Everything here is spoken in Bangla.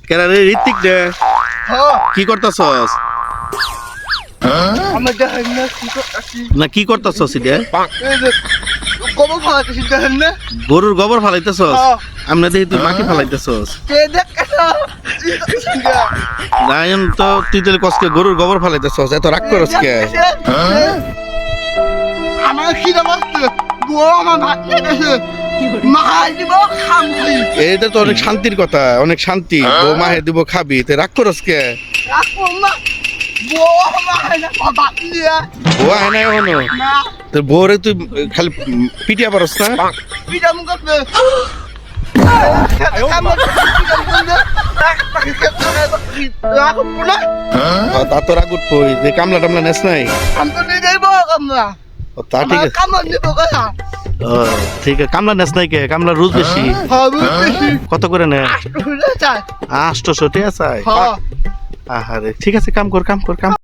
কেন রে ঋত্বিক রে কি করতেছস? আমার দেখেন না কি করতেছি না কি করতেছস এটা? এই যে গোবর ফালাইতেছি দেখেন না গরুর গোবর ফালাইতেছস? আমরা দেখি তুই মাটি ফালাইতেছস। কে দেখেন নায়ন তো তুই তাহলে কষ্টে গরুর গোবর ফালাইতেছস, এত রাগ করস কে? আমার খিদে পাচ্ছে বউ আমার ভাত খেয়েছে মাহাই দিব খাম খাই এটা তো অনেক শান্তির কথা, অনেক শান্তি। বউ মাহে দিব খাবি, তে রাগ করস কে? রাখুন না বউ মাহাই না ভাত দিয়ে বউ আয় না এখনো? না তোর বউরে তুই খালি পিটিয়া পারস না? পিঠা মুখ করতে তা তো রাগ উঠবই, যে কামলা টামলা নেস নাই? ও, তা ঠিক আছে। ও, ঠিক আছে, কামলা নেস নাই কে? কামলা রোজ বেশি কত করে নে? 800 ঠিক আছে। আহারে ঠিক আছে, কাম কর কাম কর কাম